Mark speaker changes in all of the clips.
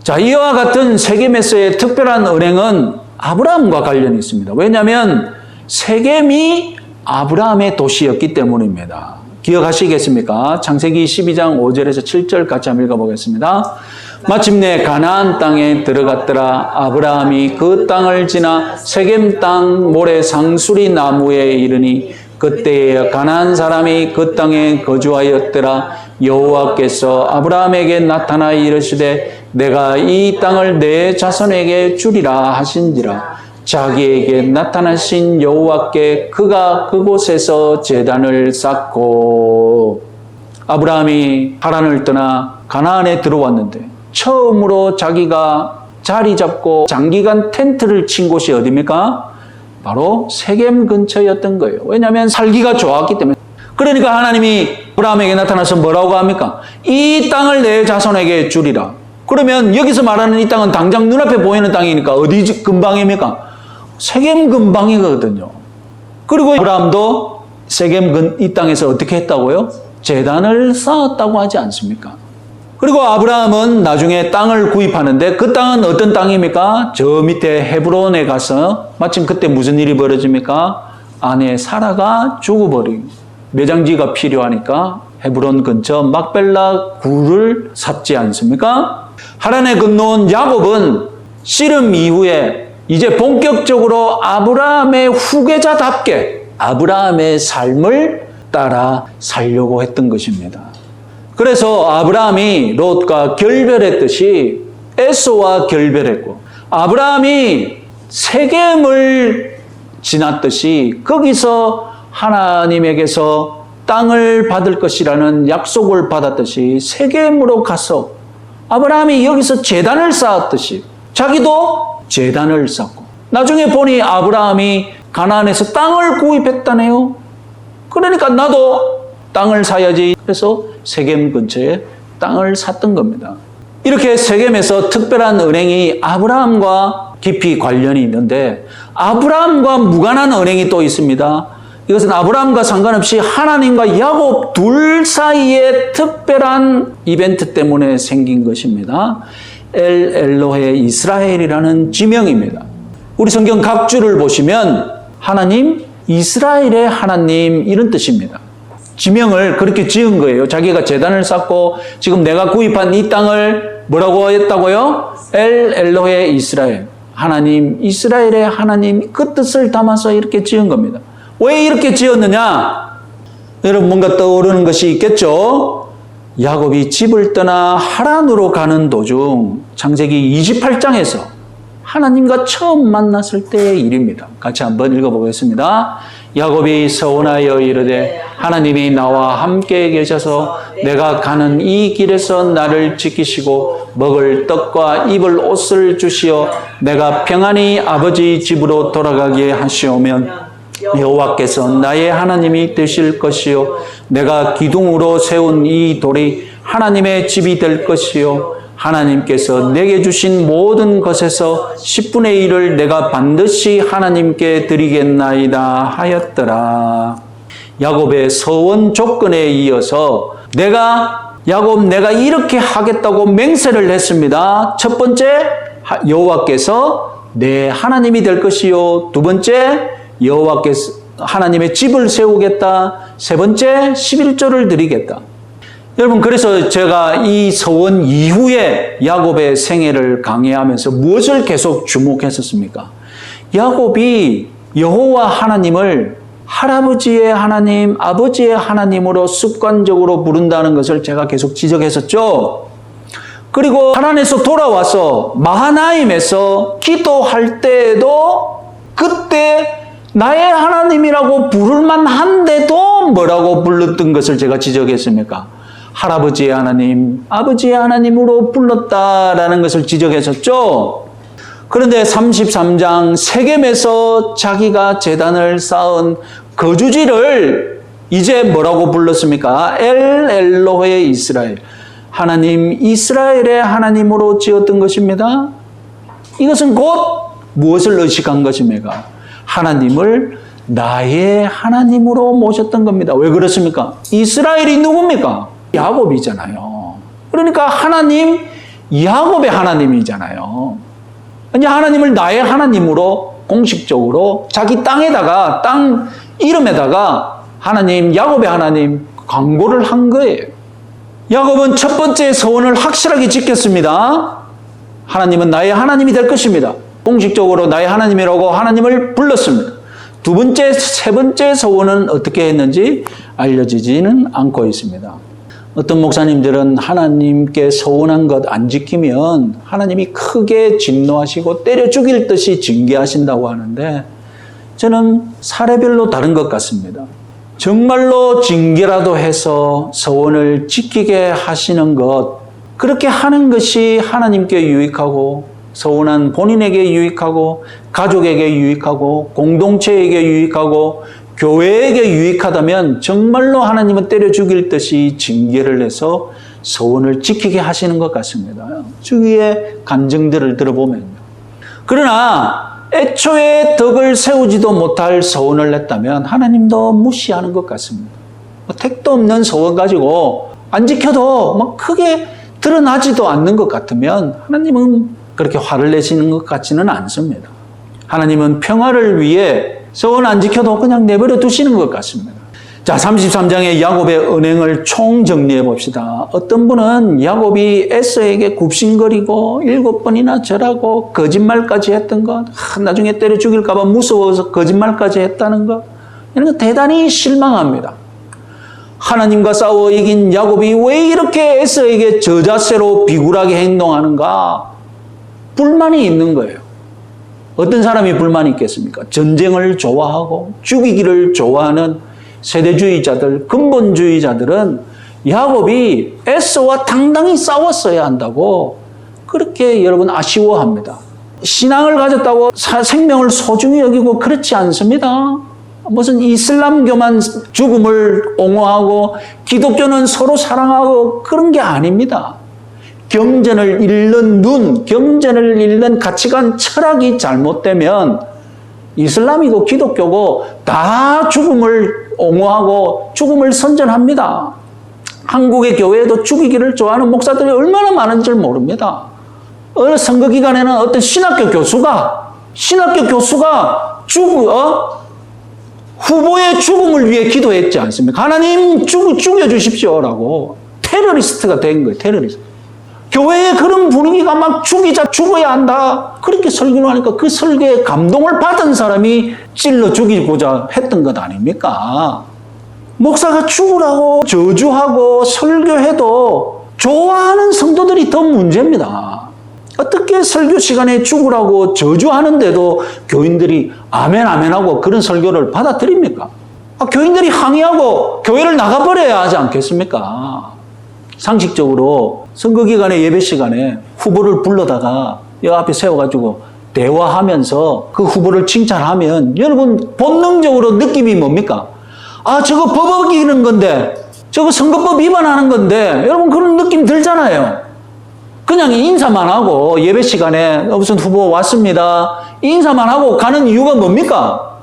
Speaker 1: 자, 이와 같은 세겜에서의 특별한 은행은 아브라함과 관련이 있습니다. 왜냐하면 세겜이 아브라함의 도시였기 때문입니다. 기억하시겠습니까? 창세기 12장 5절에서 7절 같이 한번 읽어보겠습니다. 마침내 가나안 땅에 들어갔더라. 아브라함이 그 땅을 지나 세겜 땅 모래 상수리 나무에 이르니 그때에 가나안 사람이 그 땅에 거주하였더라. 여호와께서 아브라함에게 나타나 이르시되 내가 이 땅을 내 자손에게 주리라 하신지라. 자기에게 나타나신 여호와께 그가 그곳에서 제단을 쌓고 아브라함이 하란을 떠나 가나안에 들어왔는데 처음으로 자기가 자리 잡고 장기간 텐트를 친 곳이 어디입니까? 바로 세겜 근처였던 거예요. 왜냐하면 살기가 좋았기 때문에. 그러니까 하나님이 아브라함에게 나타나서 뭐라고 합니까? 이 땅을 내 자손에게 주리라. 그러면 여기서 말하는 이 땅은 당장 눈앞에 보이는 땅이니까 어디 근방입니까? 세겜 근방이거든요. 그리고 아브라함도 세겜 이 땅에서 어떻게 했다고요? 제단을 쌓았다고 하지 않습니까? 그리고 아브라함은 나중에 땅을 구입하는데 그 땅은 어떤 땅입니까? 저 밑에 헤브론에 가서 마침 그때 무슨 일이 벌어집니까? 아내 사라가 죽어버리고 매장지가 필요하니까 헤브론 근처 막벨라 굴을 샀지 않습니까? 하란에 건너온 야곱은 씨름 이후에 이제 본격적으로 아브라함의 후계자답게 아브라함의 삶을 따라 살려고 했던 것입니다. 그래서 아브라함이 롯과 결별했듯이 에서와 결별했고 아브라함이 세겜을 지났듯이 거기서 하나님에게서 땅을 받을 것이라는 약속을 받았듯이 세겜으로 가서 아브라함이 여기서 제단을 쌓았듯이 자기도 제단을 쌓고 나중에 보니 아브라함이 가나안에서 땅을 구입했다네요. 그러니까 나도 땅을 사야지. 그래서 세겜 근처에 땅을 샀던 겁니다. 이렇게 세겜에서 특별한 은행이 아브라함과 깊이 관련이 있는데 아브라함과 무관한 은행이 또 있습니다. 이것은 아브라함과 상관없이 하나님과 야곱 둘 사이의 특별한 이벤트 때문에 생긴 것입니다. 엘 엘로헤 이스라엘이라는 지명입니다. 우리 성경 각 줄을 보시면 하나님, 이스라엘의 하나님 이런 뜻입니다. 지명을 그렇게 지은 거예요. 자기가 제단을 쌓고 지금 내가 구입한 이 땅을 뭐라고 했다고요? 엘 엘로헤 이스라엘. 하나님, 이스라엘의 하나님 그 뜻을 담아서 이렇게 지은 겁니다. 왜 이렇게 지었느냐? 여러분 뭔가 떠오르는 것이 있겠죠? 야곱이 집을 떠나 하란으로 가는 도중 창세기 28장에서 하나님과 처음 만났을 때의 일입니다. 같이 한번 읽어보겠습니다. 야곱이 서원하여 이르되 하나님이 나와 함께 계셔서 내가 가는 이 길에서 나를 지키시고 먹을 떡과 입을 옷을 주시어 내가 평안히 아버지 집으로 돌아가게 하시오면 여호와께서 나의 하나님이 되실 것이요 내가 기둥으로 세운 이 돌이 하나님의 집이 될 것이요 하나님께서 내게 주신 모든 것에서 10분의 1을 내가 반드시 하나님께 드리겠나이다 하였더라. 야곱의 서원 조건에 이어서 야곱 내가 이렇게 하겠다고 맹세를 했습니다. 첫 번째, 여호와께서 내 하나님이 될 것이요. 두 번째, 여호와께서 하나님의 집을 세우겠다. 세 번째, 11조를 드리겠다. 여러분, 그래서 제가 이 서원 이후에 야곱의 생애를 강해하면서 무엇을 계속 주목했었습니까? 야곱이 여호와 하나님을 할아버지의 하나님, 아버지의 하나님으로 습관적으로 부른다는 것을 제가 계속 지적했었죠. 그리고 하란에서 돌아와서 마하나임에서 기도할 때에도 그때 나의 하나님이라고 부를만 한데도 뭐라고 불렀던 것을 제가 지적했습니까? 할아버지의 하나님, 아버지의 하나님으로 불렀다라는 것을 지적했었죠. 그런데 33장 세겜에서 자기가 제단을 쌓은 거주지를 이제 뭐라고 불렀습니까? 엘 엘로헤 이스라엘. 하나님, 이스라엘의 하나님으로 지었던 것입니다. 이것은 곧 무엇을 의식한 것입니까? 하나님을 나의 하나님으로 모셨던 겁니다. 왜 그렇습니까? 이스라엘이 누굽니까? 야곱이잖아요. 그러니까 하나님, 야곱의 하나님이잖아요. 이제 하나님을 나의 하나님으로 공식적으로 자기 땅에다가, 땅 이름에다가 하나님, 야곱의 하나님 광고를 한 거예요. 야곱은 첫 번째 서원을 확실하게 지켰습니다. 하나님은 나의 하나님이 될 것입니다. 공식적으로 나의 하나님이라고 하나님을 불렀습니다. 두 번째, 세 번째 서원은 어떻게 했는지 알려지지는 않고 있습니다. 어떤 목사님들은 하나님께 서원한 것 안 지키면 하나님이 크게 진노하시고 때려 죽일 듯이 징계하신다고 하는데 저는 사례별로 다른 것 같습니다. 정말로 징계라도 해서 서원을 지키게 하시는 것, 그렇게 하는 것이 하나님께 유익하고 서원한 본인에게 유익하고 가족에게 유익하고 공동체에게 유익하고 교회에게 유익하다면 정말로 하나님은 때려 죽일 듯이 징계를 해서 서원을 지키게 하시는 것 같습니다. 주위의 간증들을 들어보면요. 그러나 애초에 덕을 세우지도 못할 서원을 냈다면 하나님도 무시하는 것 같습니다. 택도 없는 서원 가지고 안 지켜도 막 크게 드러나지도 않는 것 같으면 하나님은 그렇게 화를 내시는 것 같지는 않습니다. 하나님은 평화를 위해 서원 안 지켜도 그냥 내버려 두시는 것 같습니다. 자, 33장의 야곱의 언행을 총정리해 봅시다. 어떤 분은 야곱이 에서에게 굽신거리고 7번이나 절하고 거짓말까지 했던 것, 나중에 때려 죽일까 봐 무서워서 거짓말까지 했다는 것, 이런 거 대단히 실망합니다. 하나님과 싸워 이긴 야곱이 왜 이렇게 에서에게 저자세로 비굴하게 행동하는가? 불만이 있는 거예요. 어떤 사람이 불만이 있겠습니까? 전쟁을 좋아하고 죽이기를 좋아하는 세대주의자들, 근본주의자들은 야곱이 에서와 당당히 싸웠어야 한다고 그렇게 여러분 아쉬워합니다. 신앙을 가졌다고 생명을 소중히 여기고 그렇지 않습니다. 무슨 이슬람교만 죽음을 옹호하고 기독교는 서로 사랑하고 그런 게 아닙니다. 경전을 읽는 눈, 경전을 읽는 가치관, 철학이 잘못되면 이슬람이고 기독교고 다 죽음을 옹호하고 죽음을 선전합니다. 한국의 교회에도 죽이기를 좋아하는 목사들이 얼마나 많은지 모릅니다. 어느 선거 기간에는 어떤 신학교 교수가 후보의 죽음을 위해 기도했지 않습니까? 하나님 죽여주십시오라고. 테러리스트가 된 거예요. 테러리스트. 교회에 그런 분위기가 막 죽어야 한다. 그렇게 설교를 하니까 그 설교에 감동을 받은 사람이 찔러 죽이고자 했던 것 아닙니까? 목사가 죽으라고 저주하고 설교해도 좋아하는 성도들이 더 문제입니다. 어떻게 설교 시간에 죽으라고 저주하는데도 교인들이 아멘 아멘하고 그런 설교를 받아들입니까? 교인들이 항의하고 교회를 나가버려야 하지 않겠습니까? 상식적으로 선거 기간에 예배 시간에 후보를 불러다가 이 앞에 세워가지고 대화하면서 그 후보를 칭찬하면 여러분 본능적으로 느낌이 뭡니까? 저거 법 어기는 건데, 저거 선거법 위반하는 건데, 여러분 그런 느낌 들잖아요. 그냥 인사만 하고 예배 시간에 무슨 후보 왔습니다. 인사만 하고 가는 이유가 뭡니까?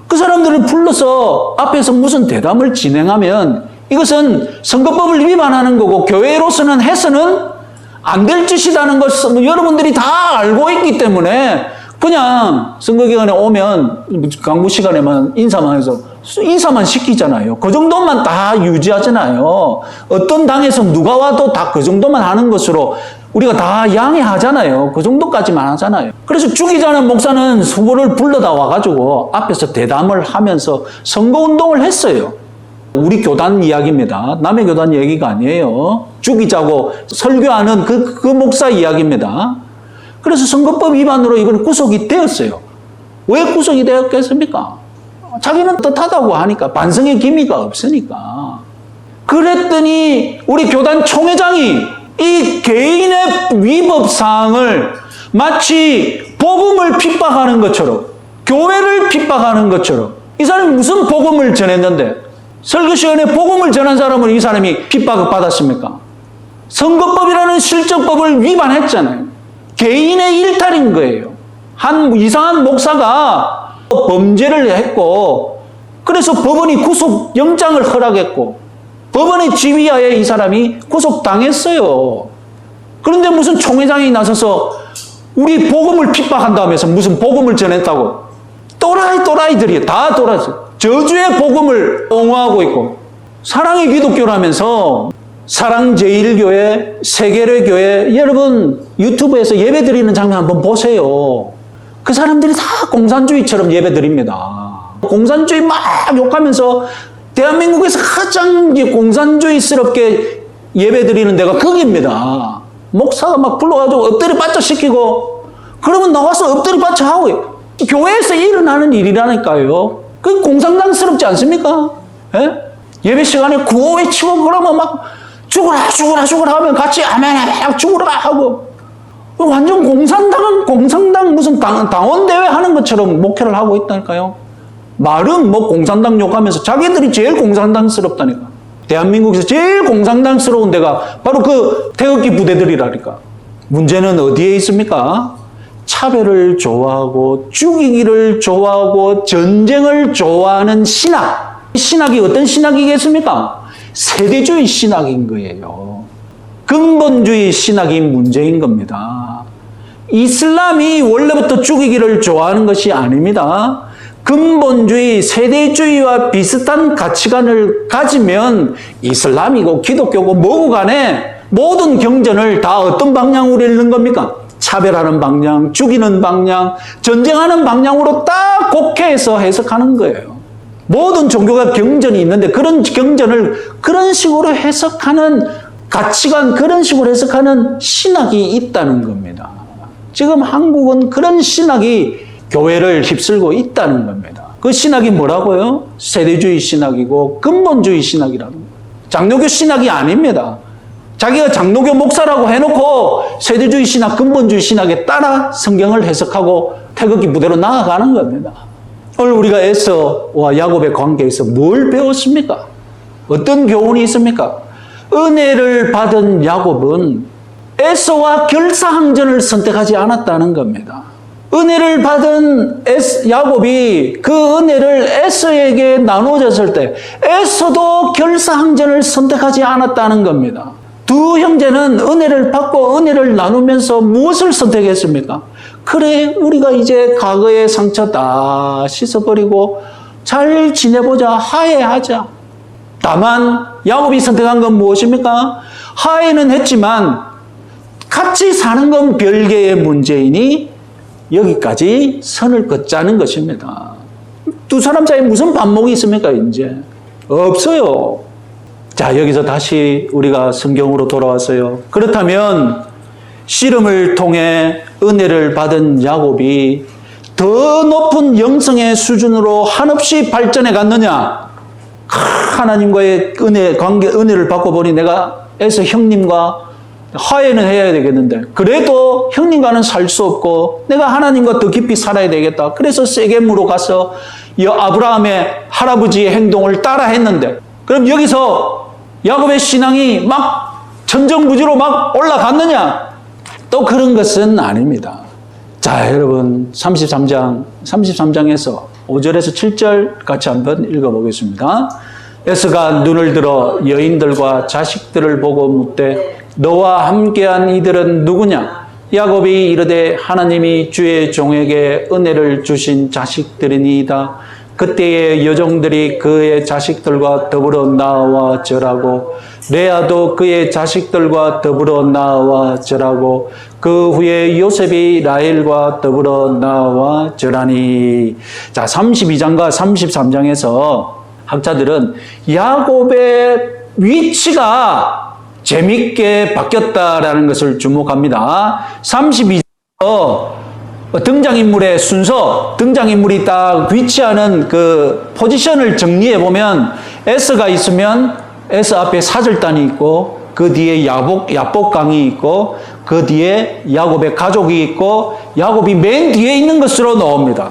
Speaker 1: 그 사람들을 불러서 앞에서 무슨 대담을 진행하면 이것은 선거법을 위반하는 거고 교회로서는 해서는 안 될 짓이라는 것을 여러분들이 다 알고 있기 때문에 그냥 선거 기간에 오면 강구 시간에만 인사만 해서 인사만 시키잖아요. 그 정도만 다 유지하잖아요. 어떤 당에서 누가 와도 다 그 정도만 하는 것으로 우리가 다 양해하잖아요. 그 정도까지만 하잖아요. 그래서 죽이자는 목사는 후보를 불러다 와가지고 앞에서 대담을 하면서 선거운동을 했어요. 우리 교단 이야기입니다. 남의 교단 얘기가 아니에요. 죽이자고 설교하는 그 목사 이야기입니다. 그래서 선거법 위반으로 이건 구속이 되었어요. 왜 구속이 되었겠습니까? 자기는 뜻하다고 하니까, 반성의 기미가 없으니까. 그랬더니 우리 교단 총회장이 이 개인의 위법사항을 마치 복음을 핍박하는 것처럼, 교회를 핍박하는 것처럼, 이 사람이 무슨 복음을 전했는데, 설교 시간에 복음을 전한 사람은 이 사람이 핍박을 받았습니까? 선거법이라는 실정법을 위반했잖아요. 개인의 일탈인 거예요. 한 이상한 목사가 범죄를 했고, 그래서 법원이 구속영장을 허락했고, 법원의 지휘하에 이 사람이 구속당했어요. 그런데 무슨 총회장이 나서서 우리 복음을 핍박한다면서 무슨 복음을 전했다고. 또라이들이 다 돌아서 저주의 복음을 옹호하고 있고, 사랑의 기독교라면서 사랑제일교회, 세계례교회, 여러분 유튜브에서 예배 드리는 장면 한번 보세요. 그 사람들이 다 공산주의처럼 예배 드립니다. 공산주의 막 욕하면서 대한민국에서 가장 공산주의스럽게 예배 드리는 데가 거기입니다. 목사가 막 불러가지고 엎드려 빠져 시키고, 그러면 나와서 엎드려 빠져 하고, 교회에서 일어나는 일이라니까요. 그 공산당스럽지 않습니까? 예? 예배 시간에 구호 외치고 그러면 막 죽어라 하면 같이 아멘 죽어라 하고, 완전 공산당 무슨 당원대회 하는 것처럼 목회를 하고 있다니까요. 말은 뭐 공산당 욕하면서 자기들이 제일 공산당스럽다니까. 대한민국에서 제일 공산당스러운 데가 바로 그 태극기 부대들이라니까. 문제는 어디에 있습니까? 차별을 좋아하고 죽이기를 좋아하고 전쟁을 좋아하는 신학. 신학이 어떤 신학이겠습니까? 세대주의 신학인 거예요. 근본주의 신학이 문제인 겁니다. 이슬람이 원래부터 죽이기를 좋아하는 것이 아닙니다. 근본주의, 세대주의와 비슷한 가치관을 가지면 이슬람이고 기독교고 뭐고 간에 모든 경전을 다 어떤 방향으로 읽는 겁니까? 차별하는 방향, 죽이는 방향, 전쟁하는 방향으로 딱 곡해해서 해석하는 거예요. 모든 종교가 경전이 있는데 그런 경전을 그런 식으로 해석하는 가치관, 그런 식으로 해석하는 신학이 있다는 겁니다. 지금 한국은 그런 신학이 교회를 휩쓸고 있다는 겁니다. 그 신학이 뭐라고요? 세대주의 신학이고 근본주의 신학이라는 거예요. 장로교 신학이 아닙니다. 자기가 장로교 목사라고 해놓고 세대주의 신학, 근본주의 신학에 따라 성경을 해석하고 태극기 부대로 나아가는 겁니다. 오늘 우리가 에서와 야곱의 관계에서 뭘 배웠습니까? 어떤 교훈이 있습니까? 은혜를 받은 야곱은 에서와 결사항전을 선택하지 않았다는 겁니다. 은혜를 받은 야곱이 그 은혜를 에서에게 나눠줬을 때 에서도 결사항전을 선택하지 않았다는 겁니다. 두 형제는 은혜를 받고 은혜를 나누면서 무엇을 선택했습니까? 그래, 우리가 이제 과거의 상처 다 씻어버리고 잘 지내보자, 화해하자. 다만 야곱이 선택한 건 무엇입니까? 화해는 했지만 같이 사는 건 별개의 문제이니 여기까지 선을 긋자는 것입니다. 두 사람 사이에 무슨 반목이 있습니까, 이제? 없어요. 자, 여기서 다시 우리가 성경으로 돌아왔어요. 그렇다면 씨름을 통해 은혜를 받은 야곱이 더 높은 영성의 수준으로 한없이 발전해 갔느냐? 하나님과의 은혜를 받고 보니 내가 에서 형님과 화해는 해야 되겠는데 그래도 형님과는 살 수 없고 내가 하나님과 더 깊이 살아야 되겠다. 그래서 세겜으로 가서 아브라함의 할아버지의 행동을 따라 했는데, 그럼 여기서 야곱의 신앙이 막 천정부지로 막 올라갔느냐? 또 그런 것은 아닙니다. 자, 여러분 33장에서 5절에서 7절 같이 한번 읽어보겠습니다. 에서가 눈을 들어 여인들과 자식들을 보고 묻되 너와 함께한 이들은 누구냐? 야곱이 이르되 하나님이 주의 종에게 은혜를 주신 자식들이니이다. 그때의 여종들이 그의 자식들과 더불어 나와 절하고 레아도 그의 자식들과 더불어 나와 절하고 그 후에 요셉이 라헬과 더불어 나와 절하니. 자, 32장과 33장에서 학자들은 야곱의 위치가 재밌게 바뀌었다라는 것을 주목합니다. 32장에서 등장인물의 순서, 등장인물이 딱 위치하는 그 포지션을 정리해보면 에서가 있으면 에서 앞에 사절단이 있고 그 뒤에 야복강이 있고 그 뒤에 야곱의 가족이 있고 야곱이 맨 뒤에 있는 것으로 나옵니다.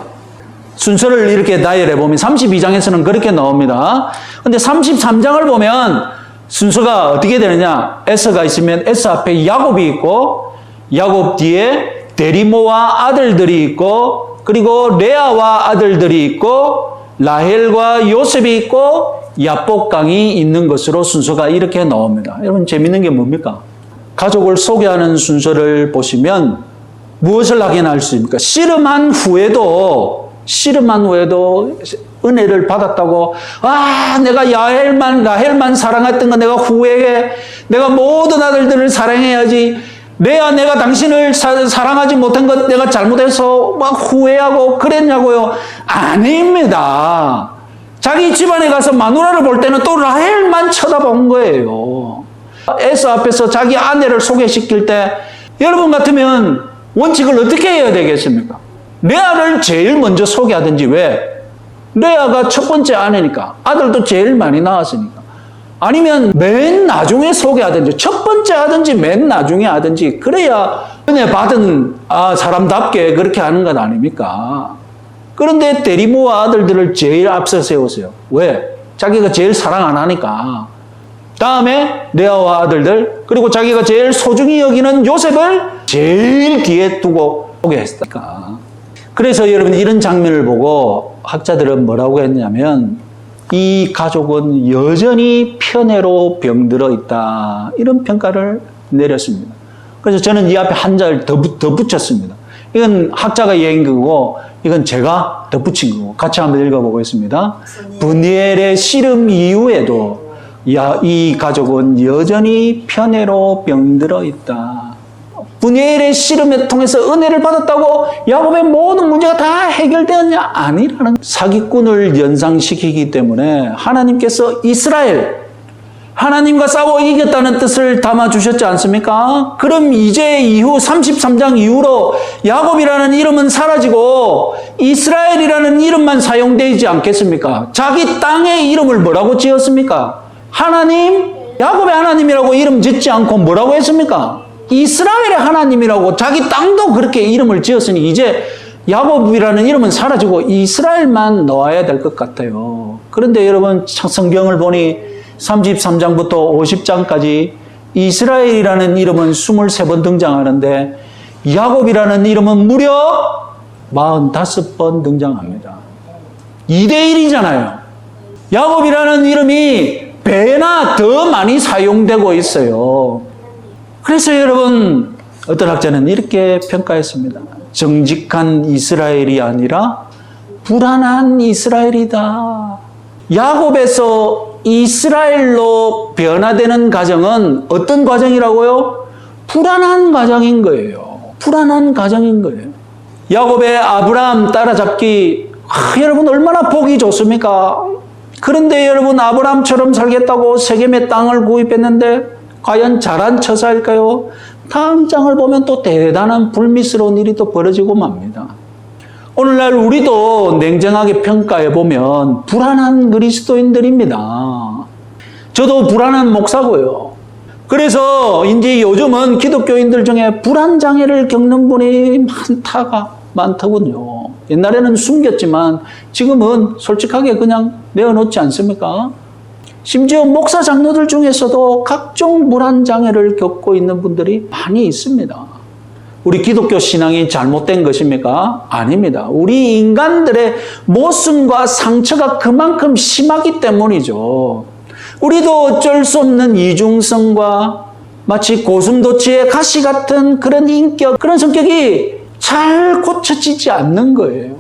Speaker 1: 순서를 이렇게 나열해보면 32장에서는 그렇게 나옵니다. 근데 33장을 보면 순서가 어떻게 되느냐? 에서가 있으면 에서 앞에 야곱이 있고 야곱 뒤에 데리모와 아들들이 있고 그리고 레아와 아들들이 있고 라헬과 요셉이 있고 야복강이 있는 것으로 순서가 이렇게 나옵니다. 여러분 재밌는 게 뭡니까? 가족을 소개하는 순서를 보시면 무엇을 확인할 수 있습니까? 씨름한 후에도 은혜를 받았다고, 내가 라헬만 사랑했던 거 내가 후회해. 내가 모든 아들들을 사랑해야지. 내가 당신을 사랑하지 못한 것 내가 잘못해서 막 후회하고 그랬냐고요? 아닙니다. 자기 집안에 가서 마누라를 볼 때는 또 라헬만 쳐다본 거예요. 에서 앞에서 자기 아내를 소개시킬 때 여러분 같으면 원칙을 어떻게 해야 되겠습니까? 레아를 제일 먼저 소개하든지. 왜? 레아가 첫 번째 아내니까. 아들도 제일 많이 낳았으니까. 아니면 맨 나중에 소개하든지, 첫 번째 하든지 맨 나중에 하든지, 그래야 은혜 받은 사람답게 그렇게 하는 것 아닙니까? 그런데 대리모와 아들들을 제일 앞서 세웠어요. 왜? 자기가 제일 사랑 안 하니까. 다음에 레아와 아들들, 그리고 자기가 제일 소중히 여기는 요셉을 제일 뒤에 두고 소개했으니까. 그래서 여러분 이런 장면을 보고 학자들은 뭐라고 했냐면, 이 가족은 여전히 편애로 병들어 있다, 이런 평가를 내렸습니다. 그래서 저는 이 앞에 한 절 더 붙였습니다. 이건 학자가 얘기한 거고 이건 제가 덧붙인 거고, 같이 한번 읽어보겠습니다. 브니엘의 씨름 이후에도 이 가족은 여전히 편애로 병들어 있다. 브니엘의 씨름을 통해서 은혜를 받았다고 야곱의 모든 문제가 다 해결되었냐? 아니라는, 사기꾼을 연상시키기 때문에 하나님께서 하나님과 싸워 이겼다는 뜻을 담아주셨지 않습니까? 그럼 이제 이후 33장 이후로 야곱이라는 이름은 사라지고 이스라엘이라는 이름만 사용되지 않겠습니까? 자기 땅의 이름을 뭐라고 지었습니까? 야곱의 하나님이라고 이름 짓지 않고 뭐라고 했습니까? 이스라엘의 하나님이라고. 자기 땅도 그렇게 이름을 지었으니 이제 야곱이라는 이름은 사라지고 이스라엘만 넣어야 될 것 같아요. 그런데 여러분 성경을 보니 33장부터 50장까지 이스라엘이라는 이름은 23번 등장하는데 야곱이라는 이름은 무려 45번 등장합니다. 2대1이잖아요. 야곱이라는 이름이 배나 더 많이 사용되고 있어요. 그래서 여러분 어떤 학자는 이렇게 평가했습니다. 정직한 이스라엘이 아니라 불안한 이스라엘이다. 야곱에서 이스라엘로 변화되는 과정은 어떤 과정이라고요? 불안한 과정인 거예요. 불안한 과정인 거예요. 야곱의 아브라함 따라잡기, 여러분 얼마나 보기 좋습니까? 그런데 여러분 아브라함처럼 살겠다고 세겜의 땅을 구입했는데 과연 잘한 처사일까요? 다음 장을 보면 또 대단한 불미스러운 일이 또 벌어지고 맙니다. 오늘날 우리도 냉정하게 평가해 보면 불안한 그리스도인들입니다. 저도 불안한 목사고요. 그래서 이제 요즘은 기독교인들 중에 불안 장애를 겪는 분이 많더군요. 옛날에는 숨겼지만 지금은 솔직하게 그냥 내어놓지 않습니까? 심지어 목사 장로들 중에서도 각종 불안 장애를 겪고 있는 분들이 많이 있습니다. 우리 기독교 신앙이 잘못된 것입니까? 아닙니다. 우리 인간들의 모순과 상처가 그만큼 심하기 때문이죠. 우리도 어쩔 수 없는 이중성과 마치 고슴도치의 가시 같은 그런 인격, 그런 성격이 잘 고쳐지지 않는 거예요.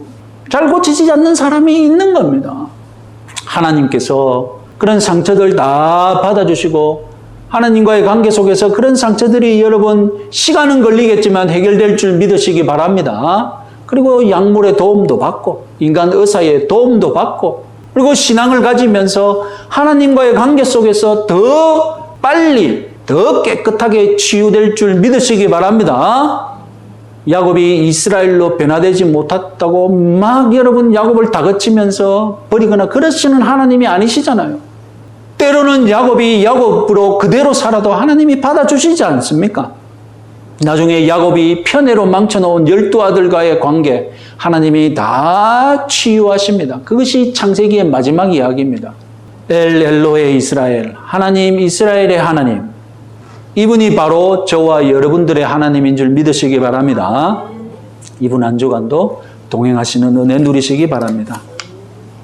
Speaker 1: 잘 고쳐지지 않는 사람이 있는 겁니다. 하나님께서 그런 상처들 다 받아주시고 하나님과의 관계 속에서 그런 상처들이 여러분 시간은 걸리겠지만 해결될 줄 믿으시기 바랍니다. 그리고 약물의 도움도 받고 인간 의사의 도움도 받고 그리고 신앙을 가지면서 하나님과의 관계 속에서 더 빨리 더 깨끗하게 치유될 줄 믿으시기 바랍니다. 야곱이 이스라엘로 변화되지 못했다고 막 여러분 야곱을 다그치면서 버리거나 그러시는 하나님이 아니시잖아요. 때로는 야곱이 야곱으로 그대로 살아도 하나님이 받아주시지 않습니까? 나중에 야곱이 편애로 망쳐놓은 12아들과의 관계 하나님이 다 치유하십니다. 그것이 창세기의 마지막 이야기입니다. 엘로헤 이스라엘, 하나님 이스라엘의 하나님, 이분이 바로 저와 여러분들의 하나님인 줄 믿으시기 바랍니다. 이분 한 주간도 동행하시는 은혜 누리시기 바랍니다.